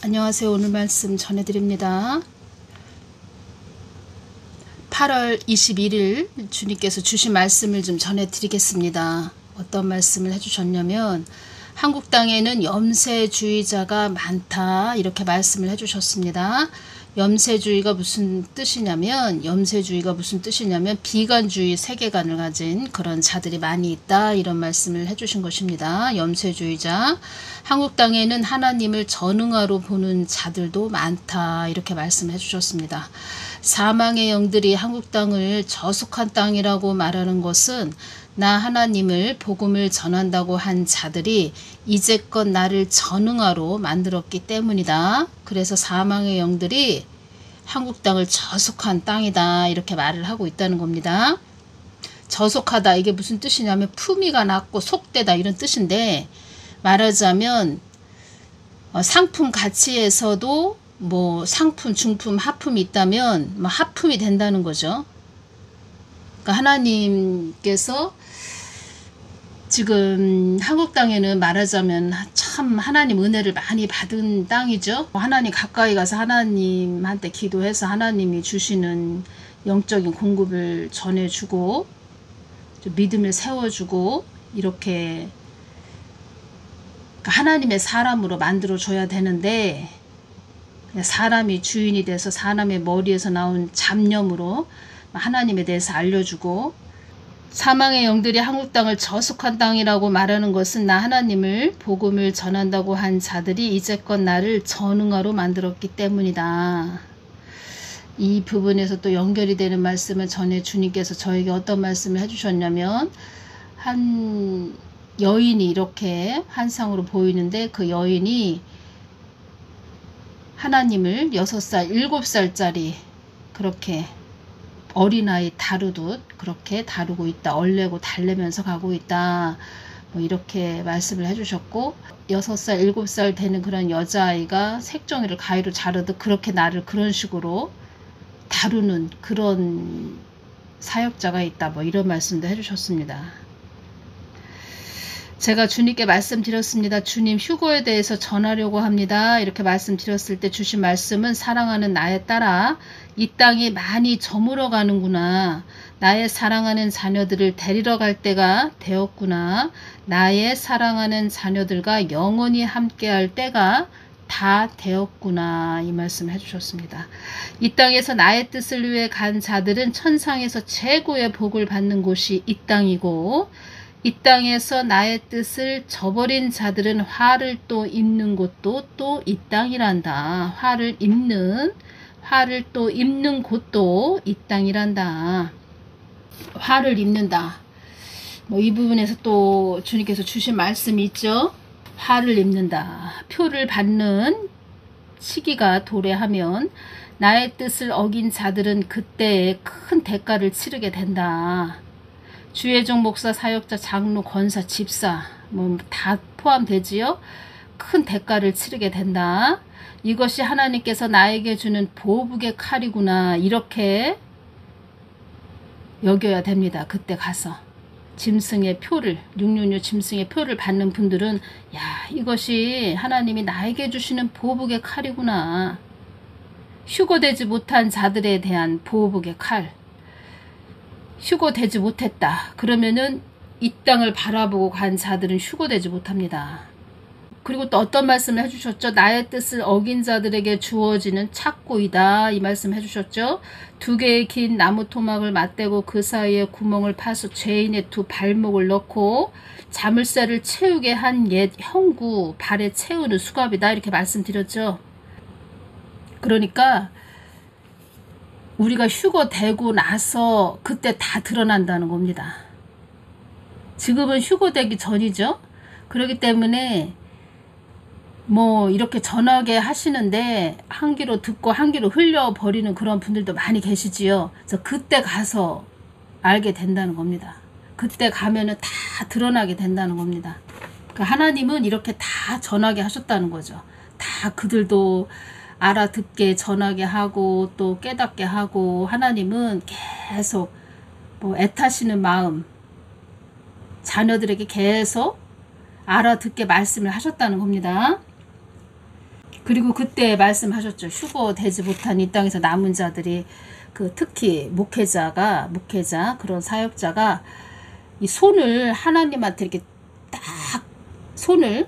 안녕하세요. 오늘 말씀 전해드립니다. 8월 21일 주님께서 주신 말씀을 좀 전해드리겠습니다. 어떤 말씀을 해주셨냐면 한국 땅에는 염세주의자가 많다 이렇게 말씀을 해주셨습니다. 염세주의가 무슨 뜻이냐면 비관주의 세계관을 가진 그런 자들이 많이 있다 이런 말씀을 해주신 것입니다. 염세주의자. 한국 땅에는 하나님을 전응하로 보는 자들도 많다 이렇게 말씀해 주셨습니다. 사망의 영들이 한국 땅을 저속한 땅이라고 말하는 것은 나 하나님을 복음을 전한다고 한 자들이 이제껏 나를 전응하로 만들었기 때문이다. 그래서 사망의 영들이 한국 땅을 저속한 땅이다 이렇게 말을 하고 있다는 겁니다. 저속하다 이게 무슨 뜻이냐면 품위가 낮고 속되다 이런 뜻인데, 말하자면 상품 가치에서도 뭐 상품, 중품, 하품이 있다면 뭐 하품이 된다는 거죠. 그러니까 하나님께서 지금 한국 땅에는 말하자면 참 하나님 은혜를 많이 받은 땅이죠. 하나님 가까이 가서 하나님한테 기도해서 하나님이 주시는 영적인 공급을 전해주고 믿음을 세워주고 이렇게 하나님의 사람으로 만들어줘야 되는데, 사람이 주인이 돼서 사람의 머리에서 나온 잡념으로 하나님에 대해서 알려주고, 사망의 영들이 한국 땅을 저속한 땅이라고 말하는 것은 나 하나님을 복음을 전한다고 한 자들이 이제껏 나를 전응하로 만들었기 때문이다. 이 부분에서 또 연결이 되는 말씀을 전해 주님께서 저에게 어떤 말씀을 해주셨냐면, 한 여인이 이렇게 환상으로 보이는데 그 여인이 하나님을 6살, 7살짜리 그렇게 어린아이 다루듯 그렇게 다루고 있다. 얼레고 달래면서 가고 있다. 뭐 이렇게 말씀을 해주셨고, 6살, 7살 되는 그런 여자아이가 색종이를 가위로 자르듯 그렇게 나를 그런 식으로 다루는 그런 사역자가 있다. 뭐 이런 말씀도 해주셨습니다. 제가 주님께 말씀드렸습니다. 주님 휴거에 대해서 전하려고 합니다. 이렇게 말씀드렸을 때 주신 말씀은 사랑하는 나의 딸아, 이 땅이 많이 저물어 가는구나. 나의 사랑하는 자녀들을 데리러 갈 때가 되었구나. 나의 사랑하는 자녀들과 영원히 함께할 때가 다 되었구나. 이 말씀을 해주셨습니다. 이 땅에서 나의 뜻을 위해 간 자들은 천상에서 최고의 복을 받는 곳이 이 땅이고, 이 땅에서 나의 뜻을 저버린 자들은 화를 또 입는 곳도 또 이 땅이란다. 화를 또 입는 곳도 이 땅이란다. 화를 입는다. 뭐 이 부분에서 또 주님께서 주신 말씀이 있죠. 화를 입는다. 표를 받는 시기가 도래하면 나의 뜻을 어긴 자들은 그때에 큰 대가를 치르게 된다. 주의종 목사, 사역자, 장로, 권사, 집사 뭐 다 포함되지요. 큰 대가를 치르게 된다. 이것이 하나님께서 나에게 주는 보복의 칼이구나. 이렇게 여겨야 됩니다. 그때 가서 짐승의 표를 666 짐승의 표를 받는 분들은 야, 이것이 하나님이 나에게 주시는 보복의 칼이구나. 휴거되지 못한 자들에 대한 보복의 칼. 휴거되지 못했다. 그러면은 이 땅을 바라보고 간 자들은 휴거되지 못합니다. 그리고 또 어떤 말씀을 해주셨죠? 나의 뜻을 어긴 자들에게 주어지는 착고이다. 이 말씀 해주셨죠? 2개의 긴 나무 토막을 맞대고 그 사이에 구멍을 파서 죄인의 2 발목을 넣고 자물쇠를 채우게 한 옛 형구 발에 채우는 수갑이다. 이렇게 말씀드렸죠. 그러니까 우리가 휴거되고 나서 그때 다 드러난다는 겁니다. 지금은 휴거되기 전이죠. 그렇기 때문에 뭐 이렇게 전하게 하시는데 한 귀로 듣고 한 귀로 흘려버리는 그런 분들도 많이 계시지요. 그래서 그때 가서 알게 된다는 겁니다. 그때 가면은 다 드러나게 된다는 겁니다. 그러니까 하나님은 이렇게 다 전하게 하셨다는 거죠. 다 그들도 알아듣게 전하게 하고 또 깨닫게 하고, 하나님은 계속 뭐 애타시는 마음, 자녀들에게 계속 알아듣게 말씀을 하셨다는 겁니다. 그리고 그때 말씀하셨죠. 휴거 되지 못한 이 땅에서 남은 자들이 특히 목회자 그런 사역자가 이 손을 하나님한테 이렇게 딱 손을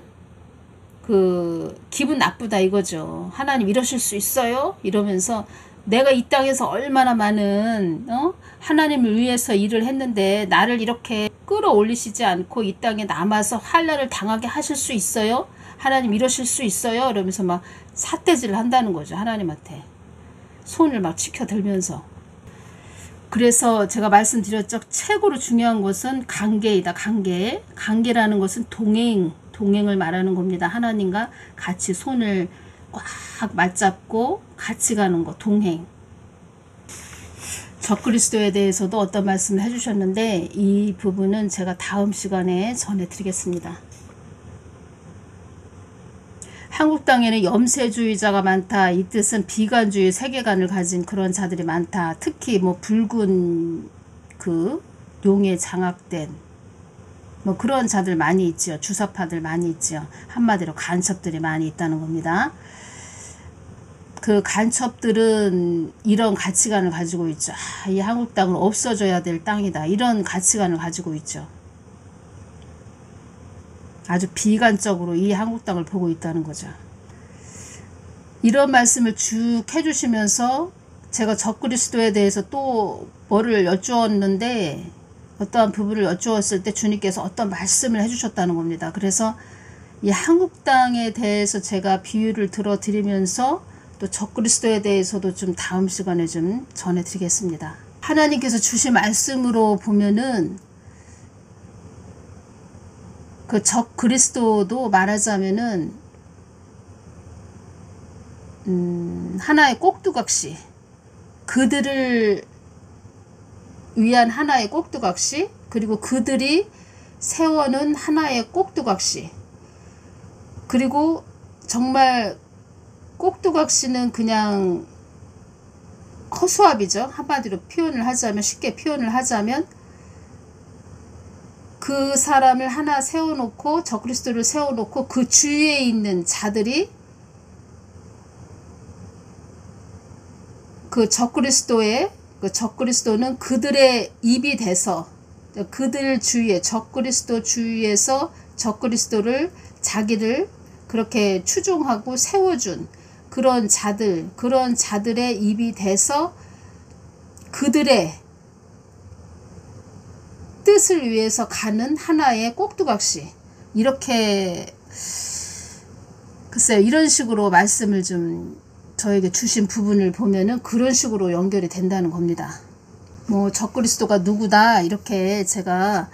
기분 나쁘다 이거죠. 하나님 이러실 수 있어요? 이러면서 내가 이 땅에서 얼마나 많은 하나님을 위해서 일을 했는데 나를 이렇게 끌어올리시지 않고 이 땅에 남아서 환난을 당하게 하실 수 있어요? 하나님 이러실 수 있어요? 이러면서 막 삿대질을 한다는 거죠. 하나님한테 손을 막 치켜들면서. 그래서 제가 말씀드렸죠. 최고로 중요한 것은 관계이다. 관계라는 것은 동행을 말하는 겁니다. 하나님과 같이 손을 꽉 맞잡고 같이 가는 거, 동행. 적그리스도에 대해서도 어떤 말씀을 해주셨는데 이 부분은 제가 다음 시간에 전해드리겠습니다. 한국 땅에는 염세주의자가 많다. 이 뜻은 비관주의 세계관을 가진 그런 자들이 많다. 특히 붉은 용에 장악된 그런 자들 많이 있죠. 주사파들 많이 있죠. 한마디로 간첩들이 많이 있다는 겁니다. 그 간첩들은 이런 가치관을 가지고 있죠. 이 한국 땅은 없어져야 될 땅이다. 이런 가치관을 가지고 있죠. 아주 비관적으로 이 한국 땅을 보고 있다는 거죠. 이런 말씀을 쭉 해주시면서 제가 적그리스도에 대해서 또 뭐를 여쭈었는데 어떠한 부분을 여쭈었을 때 주님께서 어떤 말씀을 해주셨다는 겁니다. 그래서 이 한국 땅에 대해서 제가 비유를 들어드리면서 또 적그리스도에 대해서도 좀 다음 시간에 좀 전해드리겠습니다. 하나님께서 주신 말씀으로 보면은 그 적그리스도도 말하자면은 하나의 꼭두각시, 그들을 위한 하나의 꼭두각시, 그리고 그들이 세워놓은 하나의 꼭두각시, 그리고 정말 꼭두각시는 그냥 허수아비죠. 한마디로 표현을 하자면, 쉽게 표현을 하자면 그 사람을 하나 세워놓고 적그리스도를 세워놓고 그 주위에 있는 자들이 적그리스도는 그들의 입이 돼서 그들 주위에 적그리스도 주위에서 적그리스도를 자기를 그렇게 추종하고 세워준 그런 자들의 입이 돼서 그들의 뜻을 위해서 가는 하나의 꼭두각시, 이렇게 글쎄요, 이런 식으로 말씀을 좀 저에게 주신 부분을 보면은 그런 식으로 연결이 된다는 겁니다. 적그리스도가 누구다 이렇게 제가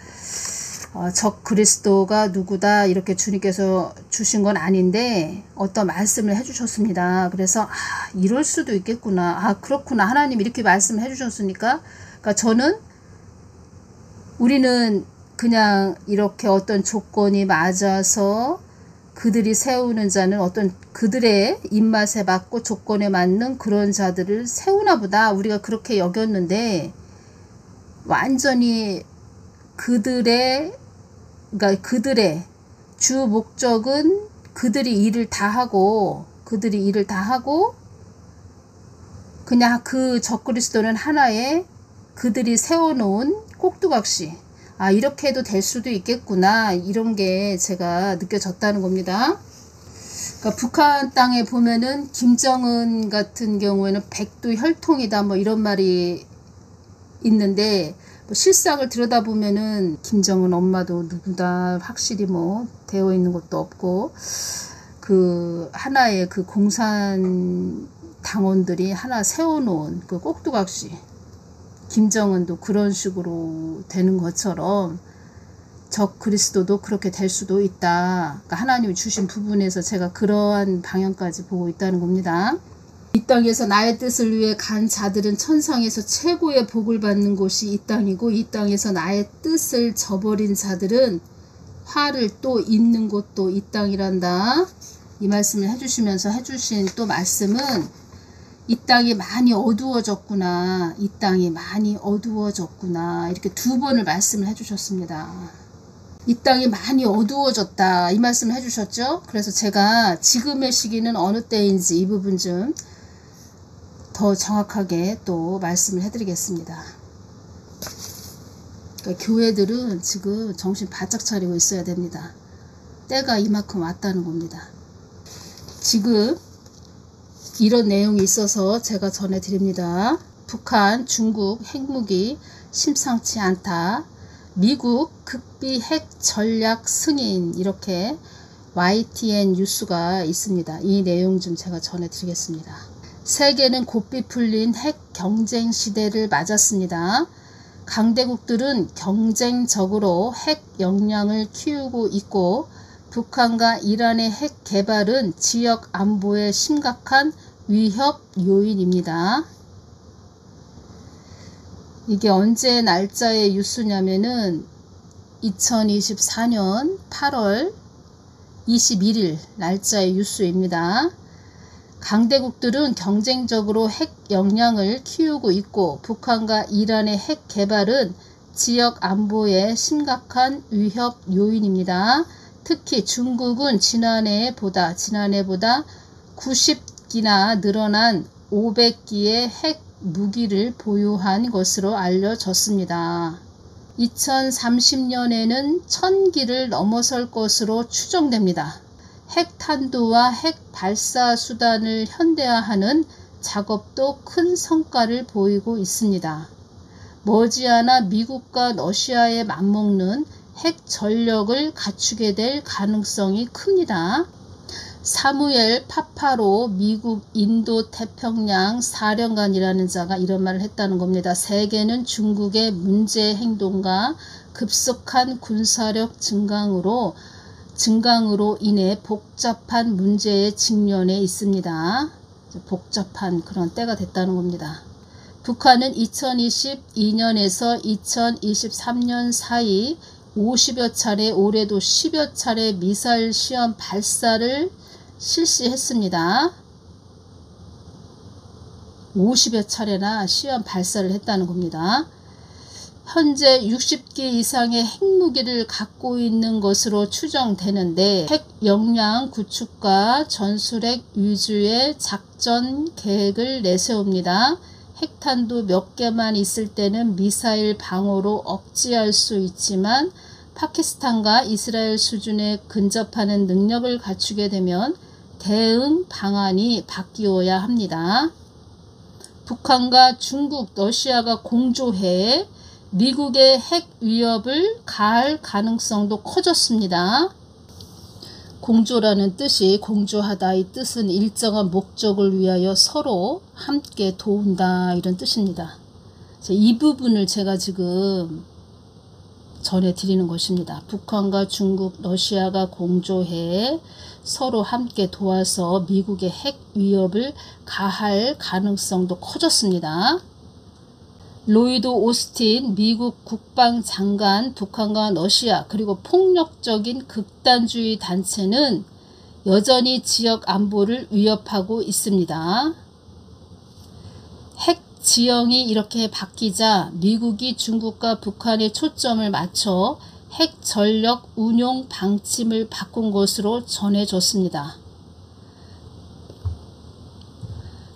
적그리스도가 누구다 이렇게 주님께서 주신 건 아닌데 어떤 말씀을 해주셨습니다. 그래서 이럴 수도 있겠구나, 그렇구나, 하나님 이렇게 말씀을 해주셨으니까, 그러니까 우리는 그냥 이렇게 어떤 조건이 맞아서 그들이 세우는 자는 어떤 그들의 입맛에 맞고 조건에 맞는 그런 자들을 세우나 보다, 우리가 그렇게 여겼는데 완전히 그들의 주 목적은 그들이 일을 다 하고 그냥 그 적그리스도는 하나의 그들이 세워놓은 꼭두각시, 이렇게 해도 될 수도 있겠구나, 이런 게 제가 느껴졌다는 겁니다. 그러니까 북한 땅에 보면은 김정은 같은 경우에는 백두 혈통이다 이런 말이 있는데 실상을 들여다보면은 김정은 엄마도 누구다 확실히 되어 있는 것도 없고, 그 하나의 그 공산 당원들이 하나 세워놓은 그 꼭두각시, 김정은도 그런 식으로 되는 것처럼 적그리스도도 그렇게 될 수도 있다. 그러니까 하나님이 주신 부분에서 제가 그러한 방향까지 보고 있다는 겁니다. 이 땅에서 나의 뜻을 위해 간 자들은 천상에서 최고의 복을 받는 곳이 이 땅이고, 이 땅에서 나의 뜻을 저버린 자들은 화를 또 입는 곳도 이 땅이란다. 이 말씀을 해주시면서 해주신 또 말씀은 이 땅이 많이 어두워졌구나, 이 땅이 많이 어두워졌구나, 이렇게 두 번을 말씀을 해주셨습니다. 이 땅이 많이 어두워졌다 이 말씀을 해주셨죠. 그래서 제가 지금의 시기는 어느 때인지 이 부분 좀 더 정확하게 또 말씀을 해드리겠습니다. 그러니까 교회들은 지금 정신 바짝 차리고 있어야 됩니다. 때가 이만큼 왔다는 겁니다. 지금 이런 내용이 있어서 제가 전해드립니다. 북한, 중국 핵무기 심상치 않다. 미국 극비 핵 전략 승인, 이렇게 YTN 뉴스가 있습니다. 이 내용 좀 제가 전해드리겠습니다. 세계는 고삐 풀린 핵 경쟁 시대를 맞았습니다. 강대국들은 경쟁적으로 핵 역량을 키우고 있고 북한과 이란의 핵 개발은 지역 안보에 심각한 위협 요인입니다. 이게 언제 날짜의 뉴스냐면은 2024년 8월 21일 날짜의 뉴스입니다. 강대국들은 경쟁적으로 핵 역량을 키우고 있고 북한과 이란의 핵 개발은 지역 안보에 심각한 위협 요인입니다. 특히 중국은 지난해보다 90기나 늘어난 500기의 핵 무기를 보유한 것으로 알려졌습니다. 2030년에는 1000기를 넘어설 것으로 추정됩니다. 핵탄두와 핵 발사 수단을 현대화하는 작업도 큰 성과를 보이고 있습니다. 머지않아 미국과 러시아에 맞먹는 핵 전력을 갖추게 될 가능성이 큽니다. 사무엘 파파로 미국 인도태평양 사령관이라는 자가 이런 말을 했다는 겁니다. 세계는 중국의 문제 행동과 급속한 군사력 증강으로 인해 복잡한 문제에 직면해 있습니다. 복잡한 그런 때가 됐다는 겁니다. 북한은 2022년에서 2023년 사이 50여 차례, 올해도 10여 차례 미사일 시험 발사를 실시했습니다. 50여 차례나 시험 발사를 했다는 겁니다. 현재 60기 이상의 핵무기를 갖고 있는 것으로 추정되는데 핵 역량 구축과 전술핵 위주의 작전 계획을 내세웁니다. 핵탄두 몇 개만 있을 때는 미사일 방어로 억제할 수 있지만 파키스탄과 이스라엘 수준에 근접하는 능력을 갖추게 되면 대응 방안이 바뀌어야 합니다. 북한과 중국, 러시아가 공조해 미국의 핵 위협을 가할 가능성도 커졌습니다. 공조라는 뜻이 공조하다, 이 뜻은 일정한 목적을 위하여 서로 함께 도운다 이런 뜻입니다. 이 부분을 제가 지금 전해드리는 것입니다. 북한과 중국, 러시아가 공조해 서로 함께 도와서 미국의 핵 위협을 가할 가능성도 커졌습니다. 로이드 오스틴 미국 국방장관, 북한과 러시아 그리고 폭력적인 극단주의 단체는 여전히 지역 안보를 위협하고 있습니다. 핵 지형이 이렇게 바뀌자 미국이 중국과 북한에 초점을 맞춰 핵 전력 운용 방침을 바꾼 것으로 전해졌습니다.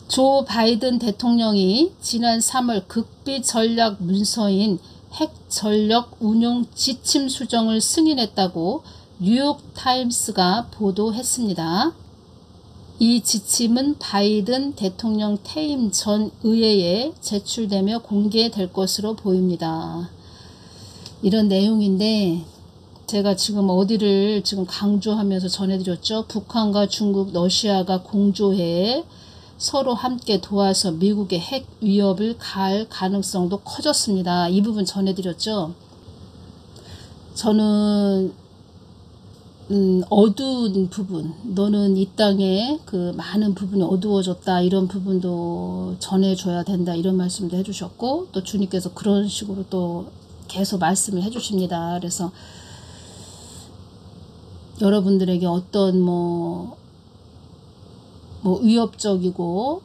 조 바이든 대통령이 지난 3월 극비 전략 문서인 핵 전력 운용 지침 수정을 승인했다고 뉴욕타임스가 보도했습니다. 이 지침은 바이든 대통령 퇴임 전 의회에 제출되며 공개될 것으로 보입니다. 이런 내용인데 제가 지금 어디를 지금 강조하면서 전해드렸죠. 북한과 중국, 러시아가 공조해 서로 함께 도와서 미국의 핵 위협을 가할 가능성도 커졌습니다. 이 부분 전해드렸죠. 저는 어두운 부분, 너는 이 땅에 그 많은 부분이 어두워졌다 이런 부분도 전해줘야 된다 이런 말씀도 해주셨고 또 주님께서 그런 식으로 또 계속 말씀을 해주십니다. 그래서 여러분들에게 어떤 뭐 위협적이고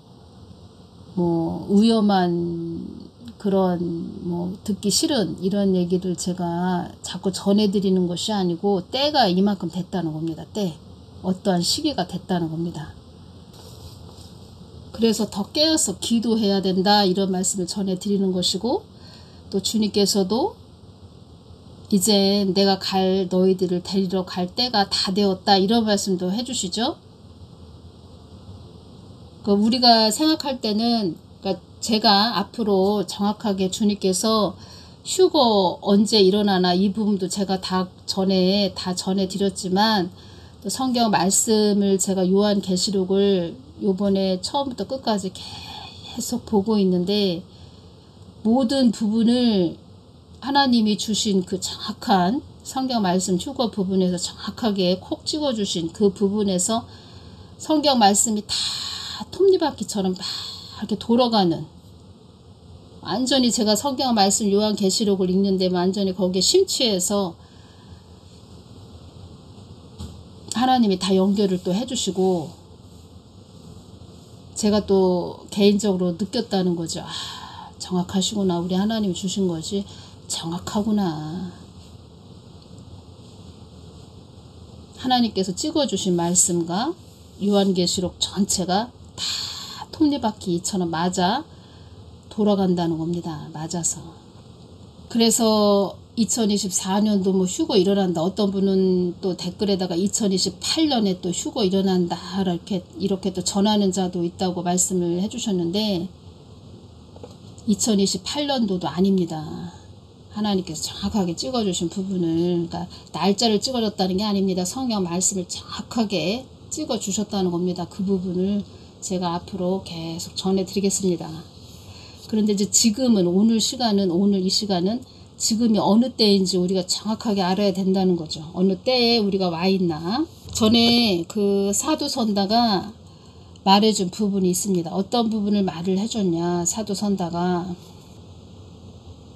위험한 그런 뭐 듣기 싫은 이런 얘기를 제가 자꾸 전해드리는 것이 아니고 때가 이만큼 됐다는 겁니다. 때. 어떠한 시기가 됐다는 겁니다. 그래서 더 깨어서 기도해야 된다 이런 말씀을 전해드리는 것이고, 또 주님께서도 이제 내가 너희들을 데리러 갈 때가 다 되었다 이런 말씀도 해주시죠. 그러니까 우리가 생각할 때는, 그러니까 제가 앞으로 정확하게 주님께서 휴거 언제 일어나나 이 부분도 제가 다 전해드렸지만, 또 성경 말씀을 제가 요한계시록을 요번에 처음부터 끝까지 계속 보고 있는데, 모든 부분을 하나님이 주신 그 정확한 성경 말씀 휴거 부분에서 정확하게 콕 찍어주신 그 부분에서 성경 말씀이 다 톱니바퀴처럼 막 이렇게 돌아가는, 완전히 제가 성경 말씀 요한계시록을 읽는데 완전히 거기에 심취해서 하나님이 다 연결을 또 해주시고, 제가 또 개인적으로 느꼈다는 거죠. 정확하시구나. 우리 하나님이 주신 것이 정확하구나. 하나님께서 찍어주신 말씀과 요한계시록 전체가 다 톱니바퀴처럼 맞아 돌아간다는 겁니다. 맞아서. 그래서 2024년도 뭐 휴거 일어난다. 어떤 분은 또 댓글에다가 2028년에 또 휴거 일어난다. 이렇게 또 전하는 자도 있다고 말씀을 해주셨는데, 2028년도도 아닙니다. 하나님께서 정확하게 찍어주신 부분을, 그러니까 날짜를 찍어줬다는 게 아닙니다. 성경 말씀을 정확하게 찍어주셨다는 겁니다. 그 부분을 제가 앞으로 계속 전해드리겠습니다. 그런데 이제 지금은, 오늘 이 시간은 지금이 어느 때인지 우리가 정확하게 알아야 된다는 거죠. 어느 때에 우리가 와 있나. 전에 그 사도선다가 말해준 부분이 있습니다. 어떤 부분을 말을 해줬냐, 사도선다가.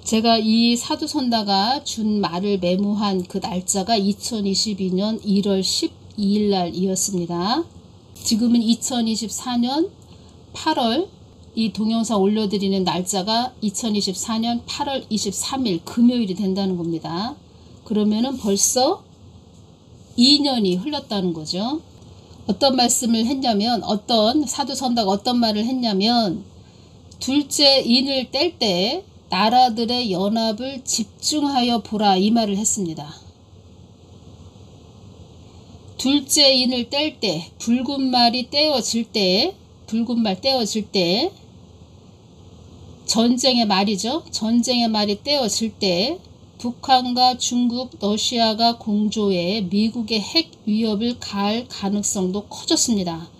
제가 이 사도선다가 준 말을 메모한 그 날짜가 2022년 1월 12일 날이었습니다. 지금은 2024년 8월, 이 동영상 올려드리는 날짜가 2024년 8월 23일 금요일이 된다는 겁니다. 그러면은 벌써 2년이 흘렀다는 거죠. 어떤 말씀을 했냐면, 사도선다가 어떤 말을 했냐면, 둘째 인을 뗄 때 나라들의 연합을 집중하여 보라 이 말을 했습니다. 둘째 인을 뗄 때, 붉은 말이 떼어질 때, 전쟁의 말이죠. 전쟁의 말이 떼어질 때 북한과 중국, 러시아가 공조해 미국의 핵 위협을 가할 가능성도 커졌습니다.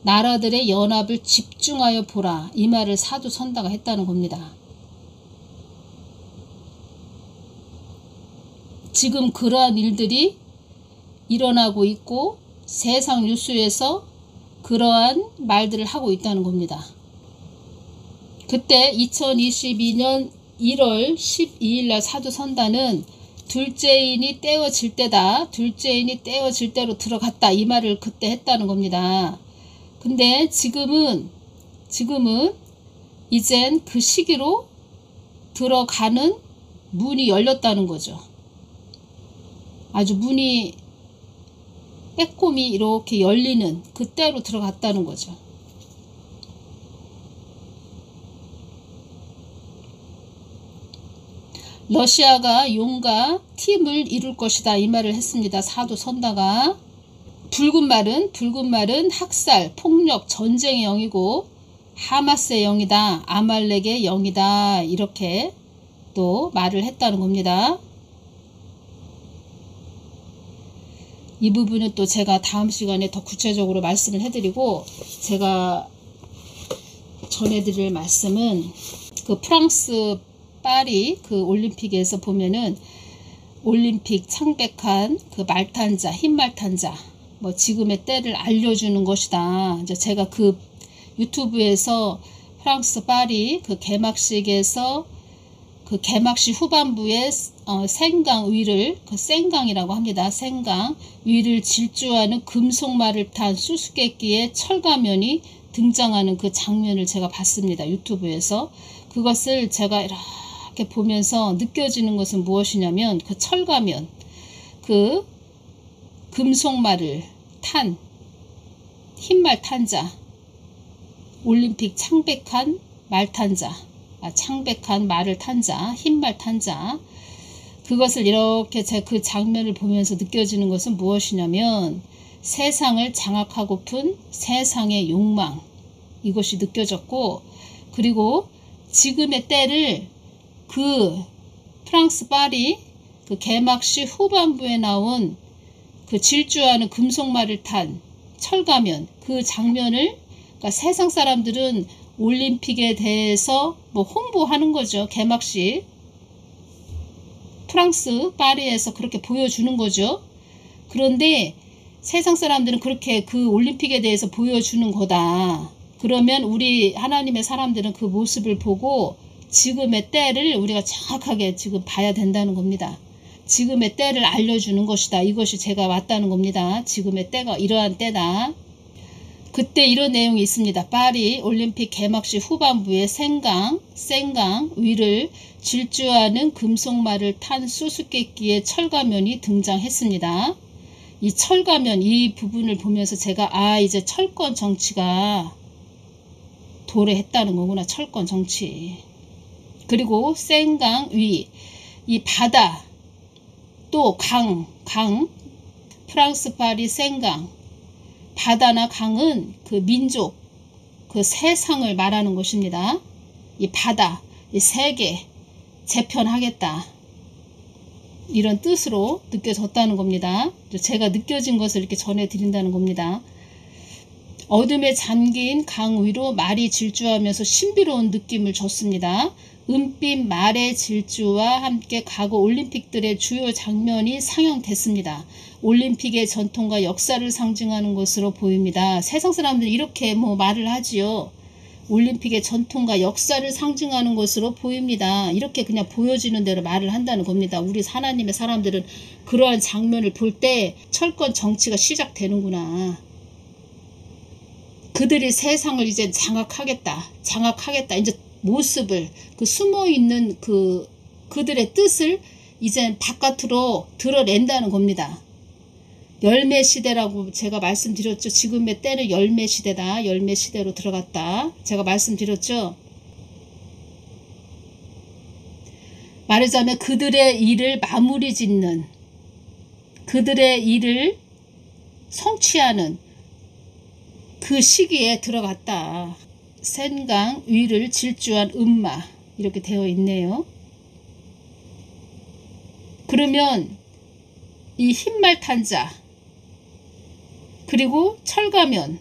나라들의 연합을 집중하여 보라 이 말을 사도선다가 했다는 겁니다. 지금 그러한 일들이 일어나고 있고 세상 뉴스에서 그러한 말들을 하고 있다는 겁니다. 그때 2022년 1월 12일 날 사도선다는 둘째인이 떼어질 때다. 둘째인이 떼어질 때로 들어갔다. 이 말을 그때 했다는 겁니다. 근데 지금은 이젠 그 시기로 들어가는 문이 열렸다는 거죠. 아주 문이 빼꼼히 이렇게 열리는 그때로 들어갔다는 거죠. 러시아가 용과 팀을 이룰 것이다 이 말을 했습니다. 사도선다가. 붉은 말은 학살, 폭력, 전쟁의 영이고 하마스의 영이다, 아말렉의 영이다 이렇게 또 말을 했다는 겁니다. 이 부분은 또 제가 다음 시간에 더 구체적으로 말씀을 해드리고, 제가 전해드릴 말씀은 그 프랑스 파리 그 올림픽에서 보면은 올림픽 창백한 그 말탄자, 흰 말탄자, 뭐 지금의 때를 알려주는 것이다. 이제 제가 그 유튜브에서 프랑스 파리 그 개막식에서 그 개막식 후반부에 생강 위를, 그 생강이라고 합니다. 생강 위를 질주하는 금속말을 탄 수수께끼의 철가면이 등장하는 그 장면을 제가 봤습니다. 유튜브에서. 그것을 제가 이렇게 보면서 느껴지는 것은 무엇이냐면 그 철가면, 그 금속말을 탄 흰말 탄자, 올림픽 창백한 말탄자, 창백한 말을 탄자, 흰말 탄자, 그것을 이렇게 제 그 장면을 보면서 느껴지는 것은 무엇이냐면 세상을 장악하고픈 세상의 욕망, 이것이 느껴졌고, 그리고 지금의 때를 그 프랑스 파리 그 개막식 후반부에 나온 그 질주하는 금속말을 탄 철가면, 그 장면을, 그러니까 세상 사람들은 올림픽에 대해서 뭐 홍보하는 거죠. 개막식 프랑스 파리에서 그렇게 보여주는 거죠. 그런데 세상 사람들은 그렇게 그 올림픽에 대해서 보여주는 거다. 그러면 우리 하나님의 사람들은 그 모습을 보고 지금의 때를 우리가 정확하게 지금 봐야 된다는 겁니다. 지금의 때를 알려주는 것이다. 이것이 제가 왔다는 겁니다. 지금의 때가 이러한 때다. 그때 이런 내용이 있습니다. 파리 올림픽 개막식 후반부에 생강 위를 질주하는 금속말을 탄 수수께끼의 철가면이 등장했습니다. 이 철가면, 이 부분을 보면서 제가 이제 철권 정치가 도래했다는 거구나. 철권 정치. 그리고 생강 위, 이 바다, 또 강, 프랑스 파리 생강, 바다나 강은 그 민족, 그 세상을 말하는 것입니다. 이 바다, 이 세계 재편하겠다. 이런 뜻으로 느껴졌다는 겁니다. 제가 느껴진 것을 이렇게 전해드린다는 겁니다. 어둠에 잠긴 강 위로 말이 질주하면서 신비로운 느낌을 줬습니다. 은빛 말의 질주와 함께 과거 올림픽들의 주요 장면이 상영됐습니다. 올림픽의 전통과 역사를 상징하는 것으로 보입니다. 세상 사람들이 이렇게 말을 하지요. 올림픽의 전통과 역사를 상징하는 것으로 보입니다. 이렇게 그냥 보여지는 대로 말을 한다는 겁니다. 우리 하나님의 사람들은 그러한 장면을 볼 때 철권 정치가 시작되는구나. 그들이 세상을 이제 장악하겠다. 이제 모습을, 그 숨어있는 그들의 뜻을 이제 바깥으로 드러낸다는 겁니다. 열매 시대라고 제가 말씀드렸죠. 지금의 때는 열매 시대다. 열매 시대로 들어갔다. 제가 말씀드렸죠. 말하자면 그들의 일을 마무리 짓는, 그들의 일을 성취하는 그 시기에 들어갔다. 생강 위를 질주한 음마, 이렇게 되어 있네요. 그러면 이 흰말 탄자, 그리고 철가면,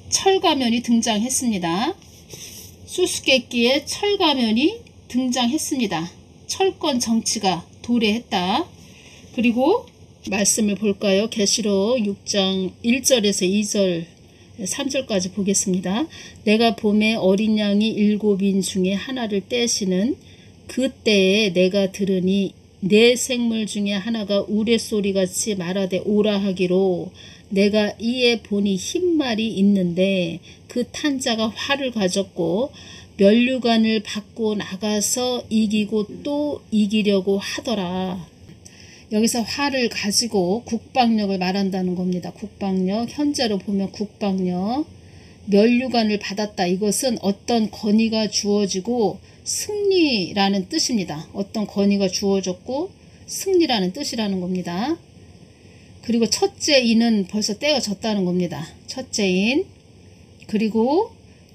철가면이 등장했습니다. 수수께끼의 철가면이 등장했습니다. 철권 정치가 도래했다. 그리고 말씀을 볼까요? 계시록 6장 1절에서 2절 3절까지 보겠습니다. 내가 봄에 어린 양이 7인 중에 하나를 떼시는 그때에 내가 들으니 내 생물 중에 하나가 우레소리같이 말하되 오라 하기로, 내가 이에 보니 흰말이 있는데 그 탄자가 활을 가졌고 면류관을 받고 나가서 이기고 또 이기려고 하더라. 여기서 활을 가지고 국방력을 말한다는 겁니다. 국방력, 현재로 보면 국방력, 면류관을 받았다. 이것은 어떤 권위가 주어지고 승리라는 뜻입니다. 어떤 권위가 주어졌고 승리라는 뜻이라는 겁니다. 그리고 첫째 인은 벌써 떼어졌다는 겁니다. 첫째 인, 그리고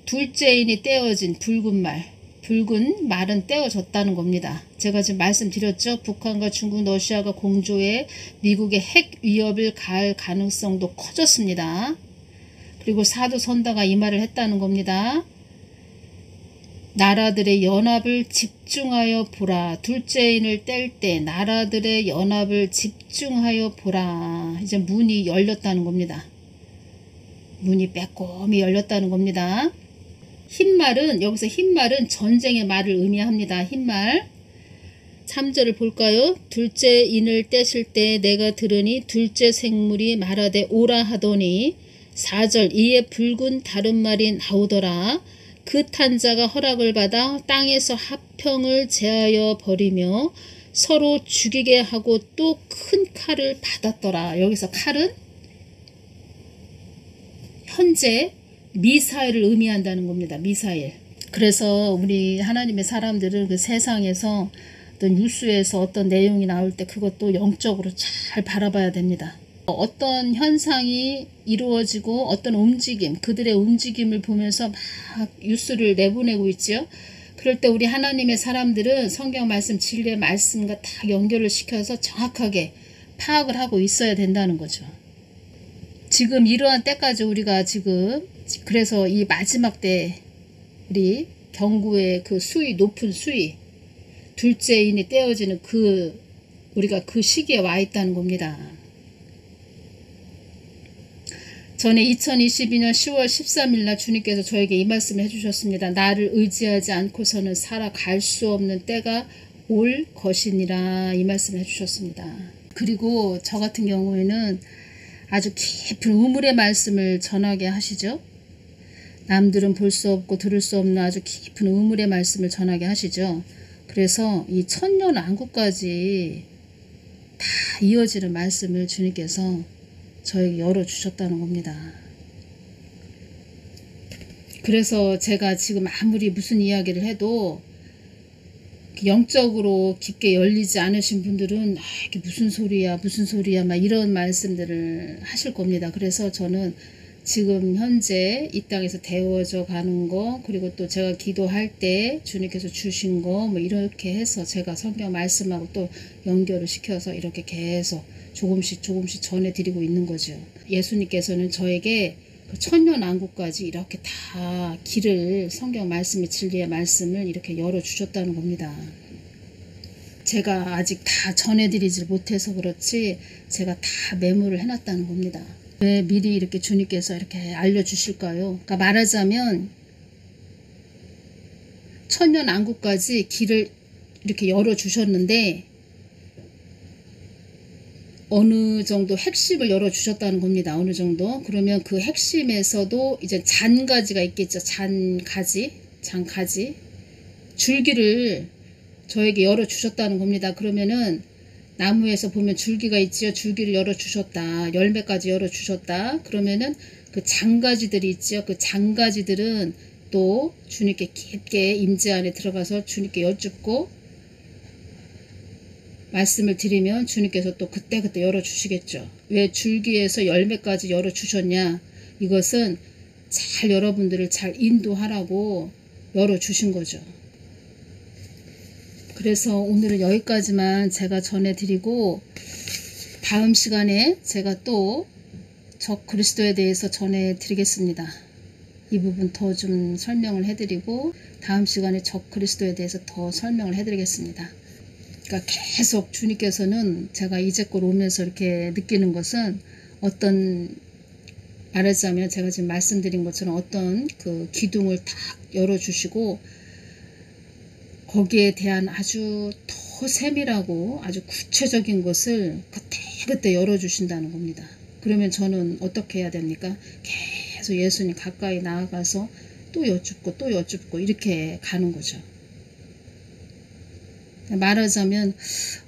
둘째 인이 떼어진 붉은 말은 떼어졌다는 겁니다. 제가 지금 말씀드렸죠. 북한과 중국, 러시아가 공조해 미국의 핵 위협을 가할 가능성도 커졌습니다. 그리고 사도선다가 이 말을 했다는 겁니다. 나라들의 연합을 집중하여 보라. 둘째 인을 뗄 때 나라들의 연합을 집중하여 보라. 이제 문이 열렸다는 겁니다. 문이 빼꼼히 열렸다는 겁니다. 흰말은, 여기서 흰말은 전쟁의 말을 의미합니다. 흰말. 3절을 볼까요? 둘째 인을 떼실 때 내가 들으니 둘째 생물이 말하되 오라 하더니 4절 이에 붉은 다른 말이 나오더라. 그 탄자가 허락을 받아 땅에서 화평을 제하여 버리며 서로 죽이게 하고 또 큰 칼을 받았더라. 여기서 칼은 현재 미사일을 의미한다는 겁니다. 미사일. 그래서 우리 하나님의 사람들은 그 세상에서 어떤 뉴스에서 어떤 내용이 나올 때 그것도 영적으로 잘 바라봐야 됩니다. 어떤 현상이 이루어지고 어떤 움직임, 그들의 움직임을 보면서 막 뉴스를 내보내고 있죠. 그럴 때 우리 하나님의 사람들은 성경 말씀, 진리의 말씀과 다 연결을 시켜서 정확하게 파악을 하고 있어야 된다는 거죠. 지금 이러한 때까지 우리가 지금 그래서 이 마지막 때 우리 경구의 그 수위, 높은 수위, 둘째 인이 떼어지는 우리가 그 시기에 와 있다는 겁니다. 전에 2022년 10월 13일 날 주님께서 저에게 이 말씀을 해주셨습니다. 나를 의지하지 않고서는 살아갈 수 없는 때가 올 것이니라, 이 말씀을 해주셨습니다. 그리고 저 같은 경우에는 아주 깊은 우물의 말씀을 전하게 하시죠. 남들은 볼 수 없고 들을 수 없는 아주 깊은 우물의 말씀을 전하게 하시죠. 그래서 이 천년왕국까지 다 이어지는 말씀을 주님께서 저에게 열어주셨다는 겁니다. 그래서 제가 지금 아무리 무슨 이야기를 해도 영적으로 깊게 열리지 않으신 분들은 이게 무슨 소리야 막 이런 말씀들을 하실 겁니다. 그래서 저는 지금 현재 이 땅에서 데워져 가는 거, 그리고 또 제가 기도할 때 주님께서 주신 거 뭐 이렇게 해서 제가 성경 말씀하고 또 연결을 시켜서 이렇게 계속 조금씩 전해드리고 있는 거죠. 예수님께서는 저에게 그 천년왕국까지 이렇게 다 길을, 성경 말씀의 진리의 말씀을 이렇게 열어주셨다는 겁니다. 제가 아직 다 전해드리지 못해서 그렇지 제가 다 메모를 해놨다는 겁니다. 왜 미리 이렇게 주님께서 이렇게 알려주실까요? 그러니까 말하자면 천년왕국까지 길을 이렇게 열어주셨는데 어느 정도 핵심을 열어주셨다는 겁니다. 어느 정도. 그러면 그 핵심에서도 이제 잔가지가 있겠죠. 잔가지. 줄기를 저에게 열어주셨다는 겁니다. 그러면은 나무에서 보면 줄기가 있지요. 줄기를 열어주셨다. 열매까지 열어주셨다. 그러면은 그 장가지들이 있지요. 그 장가지들은 또 주님께 깊게 임재 안에 들어가서 주님께 여쭙고 말씀을 드리면 주님께서 또 그때 열어주시겠죠. 왜 줄기에서 열매까지 열어주셨냐? 이것은 잘 여러분들을 잘 인도하라고 열어주신 거죠. 그래서 오늘은 여기까지만 제가 전해드리고 다음 시간에 제가 또 적 그리스도에 대해서 전해드리겠습니다. 이 부분 더 좀 설명을 해드리고 다음 시간에 적 그리스도에 대해서 더 설명을 해드리겠습니다. 그러니까 계속 주님께서는 제가 이제껏 오면서 이렇게 느끼는 것은 어떤, 말하자면 제가 지금 말씀드린 것처럼 어떤 그 기둥을 딱 열어주시고 거기에 대한 아주 더 세밀하고 아주 구체적인 것을 그때 열어주신다는 겁니다. 그러면 저는 어떻게 해야 됩니까? 계속 예수님 가까이 나아가서 또 여쭙고 이렇게 가는 거죠. 말하자면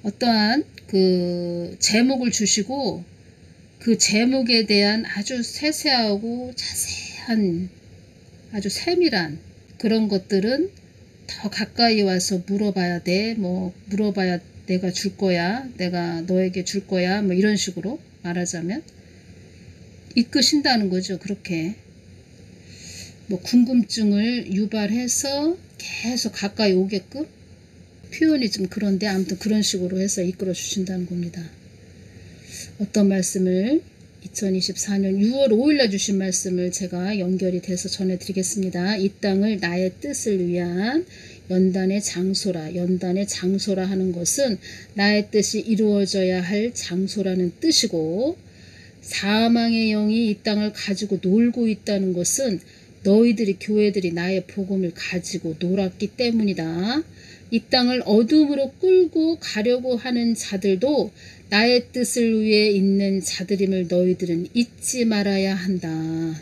어떠한 그 제목을 주시고 그 제목에 대한 아주 세세하고 자세한 아주 세밀한 그런 것들은 더 가까이 와서 물어봐야 돼. 뭐 물어봐야 내가 줄 거야. 내가 너에게 줄 거야. 뭐 이런 식으로 말하자면 이끄신다는 거죠. 그렇게 뭐 궁금증을 유발해서 계속 가까이 오게끔, 표현이 좀 그런데 아무튼 그런 식으로 해서 이끌어 주신다는 겁니다. 어떤 말씀을 2024년 6월 5일날 주신 말씀을 제가 연결이 돼서 전해드리겠습니다. 이 땅을 나의 뜻을 위한 연단의 장소라. 연단의 장소라 하는 것은 나의 뜻이 이루어져야 할 장소라는 뜻이고, 사망의 영이 이 땅을 가지고 놀고 있다는 것은 너희들이, 교회들이 나의 복음을 가지고 놀았기 때문이다. 이 땅을 어둠으로 끌고 가려고 하는 자들도 나의 뜻을 위해 있는 자들임을 너희들은 잊지 말아야 한다.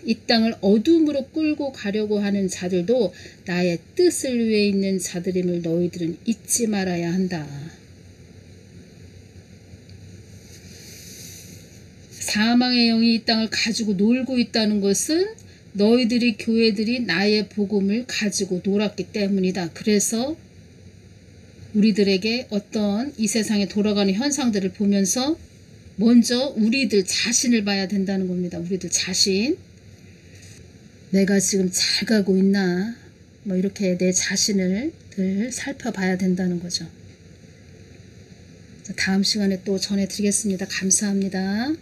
이 땅을 어둠으로 끌고 가려고 하는 자들도 나의 뜻을 위해 있는 자들임을 너희들은 잊지 말아야 한다. 사망의 영이 이 땅을 가지고 놀고 있다는 것은 너희들이 교회들이 나의 복음을 가지고 놀았기 때문이다. 그래서 우리들에게 어떤 이 세상에 돌아가는 현상들을 보면서 먼저 우리들 자신을 봐야 된다는 겁니다. 우리들 자신. 내가 지금 잘 가고 있나? 뭐 이렇게 내 자신을 늘 살펴봐야 된다는 거죠. 다음 시간에 또 전해드리겠습니다. 감사합니다.